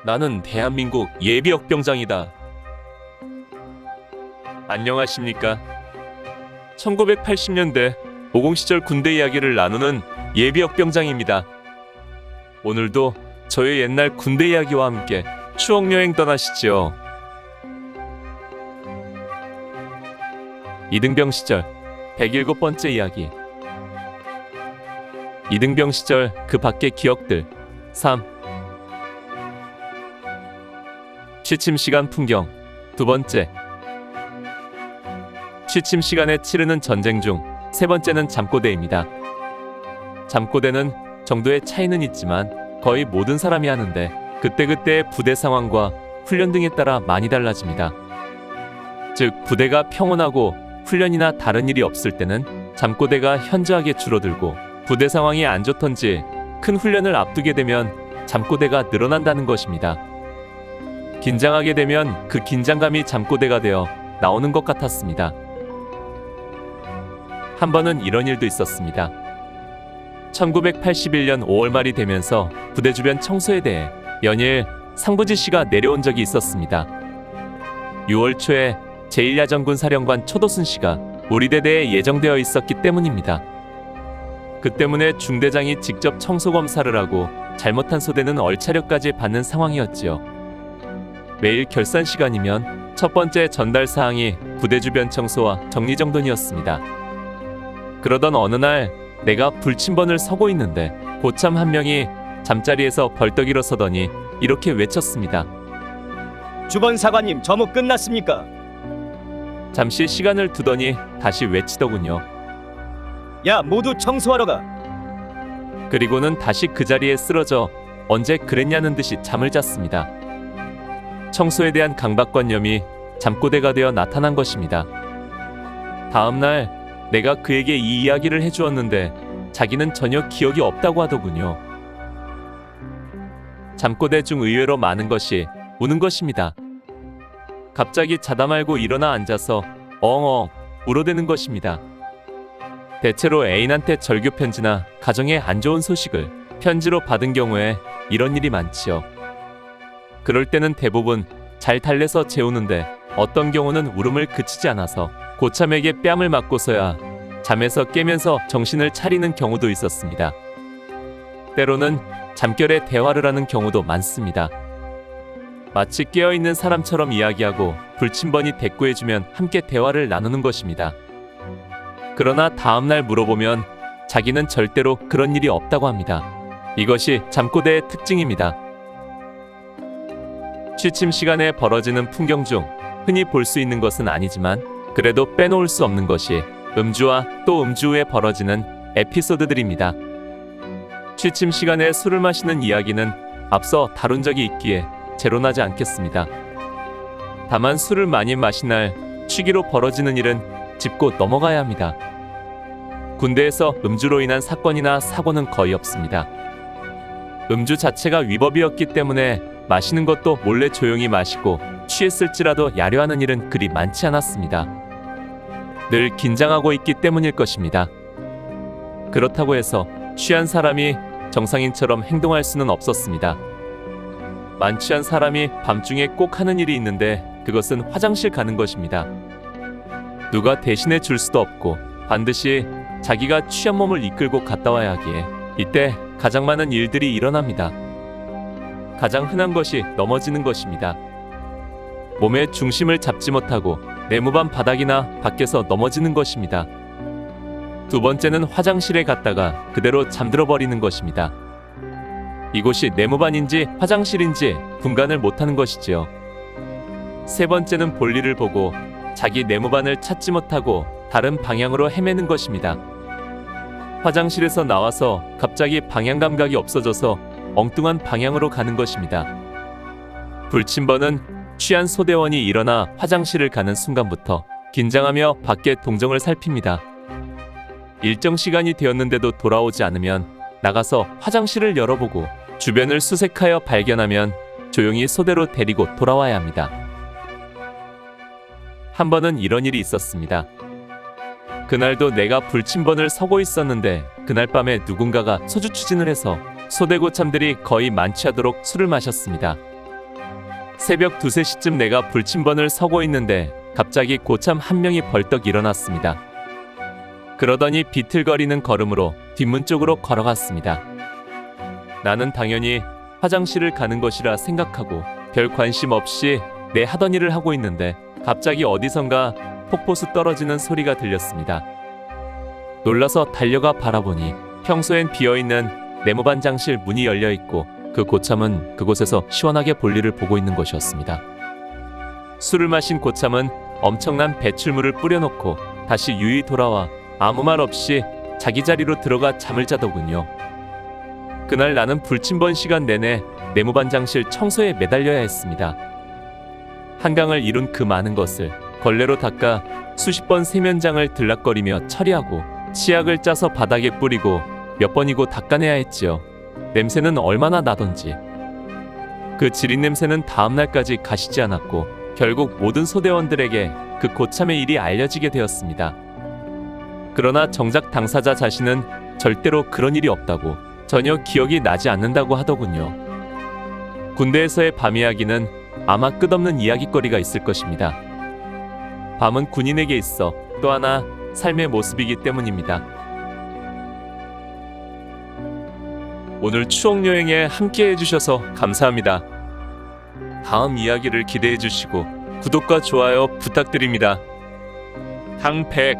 나는 대한민국 예비역병장이다. 안녕하십니까? 1980년대 모공시절 군대 이야기를 나누는 예비역병장입니다. 오늘도 저의 옛날 군대 이야기와 함께 추억여행 떠나시지요. 이등병 시절 107번째 이야기. 이등병 시절 그 밖의 기억들 3. 취침 시간 풍경 두 번째. 취침 시간에 치르는 전쟁 중 세 번째는 잠꼬대입니다. 잠꼬대는 정도의 차이는 있지만 거의 모든 사람이 하는데 그때그때의 부대 상황과 훈련 등에 따라 많이 달라집니다. 즉 부대가 평온하고 훈련이나 다른 일이 없을 때는 잠꼬대가 현저하게 줄어들고 부대 상황이 안 좋던지 큰 훈련을 앞두게 되면 잠꼬대가 늘어난다는 것입니다. 긴장하게 되면 그 긴장감이 잠꼬대가 되어 나오는 것 같았습니다. 한 번은 이런 일도 있었습니다. 1981년 5월 말이 되면서 부대 주변 청소에 대해 연일 상부 지시가 내려온 적이 있었습니다. 6월 초에 제1야전군 사령관 초도순 씨가 우리 대대에 예정되어 있었기 때문입니다. 그 때문에 중대장이 직접 청소 검사를 하고 잘못한 소대는 얼차려까지 받는 상황이었지요. 매일 결산 시간이면 첫 번째 전달 사항이 부대 주변 청소와 정리정돈이었습니다. 그러던 어느 날 내가 불침번을 서고 있는데 고참 한 명이 잠자리에서 벌떡 일어서더니 이렇게 외쳤습니다. 주번 사관님, 점호 끝났습니까? 잠시 시간을 두더니 다시 외치더군요. 야, 모두 청소하러 가. 그리고는 다시 그 자리에 쓰러져 언제 그랬냐는 듯이 잠을 잤습니다. 청소에 대한 강박관념이 잠꼬대가 되어 나타난 것입니다. 다음 날 내가 그에게 이 이야기를 해주었는데 자기는 전혀 기억이 없다고 하더군요. 잠꼬대 중 의외로 많은 것이 우는 것입니다. 갑자기 자다 말고 일어나 앉아서 엉엉 울어대는 것입니다. 대체로 애인한테 절교 편지나 가정에 안 좋은 소식을 편지로 받은 경우에 이런 일이 많지요. 그럴 때는 대부분 잘 달래서 재우는데 어떤 경우는 울음을 그치지 않아서 고참에게 뺨을 맞고서야 잠에서 깨면서 정신을 차리는 경우도 있었습니다. 때로는 잠결에 대화를 하는 경우도 많습니다. 마치 깨어있는 사람처럼 이야기하고 불침번이 대꾸해주면 함께 대화를 나누는 것입니다. 그러나 다음날 물어보면 자기는 절대로 그런 일이 없다고 합니다. 이것이 잠꼬대의 특징입니다. 취침 시간에 벌어지는 풍경 중 흔히 볼 수 있는 것은 아니지만 그래도 빼놓을 수 없는 것이 음주와 또 음주 후에 벌어지는 에피소드들입니다. 취침 시간에 술을 마시는 이야기는 앞서 다룬 적이 있기에 재론하지 않겠습니다. 다만 술을 많이 마신 날 취기로 벌어지는 일은 짚고 넘어가야 합니다. 군대에서 음주로 인한 사건이나 사고는 거의 없습니다. 음주 자체가 위법이었기 때문에 마시는 것도 몰래 조용히 마시고 취했을지라도 야려하는 일은 그리 많지 않았습니다. 늘 긴장하고 있기 때문일 것입니다. 그렇다고 해서 취한 사람이 정상인처럼 행동할 수는 없었습니다. 만취한 사람이 밤중에 꼭 하는 일이 있는데 그것은 화장실 가는 것입니다. 누가 대신해 줄 수도 없고 반드시 자기가 취한 몸을 이끌고 갔다 와야 하기에 이때 가장 많은 일들이 일어납니다. 가장 흔한 것이 넘어지는 것입니다. 몸의 중심을 잡지 못하고 내무반 바닥이나 밖에서 넘어지는 것입니다. 두 번째는 화장실에 갔다가 그대로 잠들어 버리는 것입니다. 이곳이 내무반인지 화장실인지 분간을 못하는 것이지요. 세 번째는 볼일을 보고 자기 내무반을 찾지 못하고 다른 방향으로 헤매는 것입니다. 화장실에서 나와서 갑자기 방향 감각이 없어져서 엉뚱한 방향으로 가는 것입니다. 불침번은 취한 소대원이 일어나 화장실을 가는 순간부터 긴장하며 밖의 동정을 살핍니다. 일정 시간이 되었는데도 돌아오지 않으면 나가서 화장실을 열어보고 주변을 수색하여 발견하면 조용히 소대로 데리고 돌아와야 합니다. 한 번은 이런 일이 있었습니다. 그날도 내가 불침번을 서고 있었는데 그날 밤에 누군가가 소주 추진을 해서 소대고참들이 거의 만취하도록 술을 마셨습니다. 새벽 2, 3시쯤 내가 불침번을 서고 있는데 갑자기 고참 한 명이 벌떡 일어났습니다. 그러더니 비틀거리는 걸음으로 뒷문 쪽으로 걸어갔습니다. 나는 당연히 화장실을 가는 것이라 생각하고 별 관심 없이 내 하던 일을 하고 있는데 갑자기 어디선가 폭포수 떨어지는 소리가 들렸습니다. 놀라서 달려가 바라보니 평소엔 비어있는 네모반장실 문이 열려있고 그 고참은 그곳에서 시원하게 볼일을 보고 있는 것이었습니다. 술을 마신 고참은 엄청난 배출물을 뿌려놓고 다시 유유히 돌아와 아무 말 없이 자기 자리로 들어가 잠을 자더군요. 그날 나는 불침번 시간 내내 네모반장실 청소에 매달려야 했습니다. 한강을 이룬 그 많은 것을 걸레로 닦아 수십 번 세면장을 들락거리며 처리하고 치약을 짜서 바닥에 뿌리고 몇 번이고 닦아내야 했지요. 냄새는 얼마나 나던지. 그 지린 냄새는 다음날까지 가시지 않았고 결국 모든 소대원들에게 그 고참의 일이 알려지게 되었습니다. 그러나 정작 당사자 자신은 절대로 그런 일이 없다고 전혀 기억이 나지 않는다고 하더군요. 군대에서의 밤 이야기는 아마 끝없는 이야기거리가 있을 것입니다. 밤은 군인에게 있어 또 하나 삶의 모습이기 때문입니다. 오늘 추억여행에 함께 해주셔서 감사합니다. 다음 이야기를 기대해 주시고 구독과 좋아요 부탁드립니다. 당백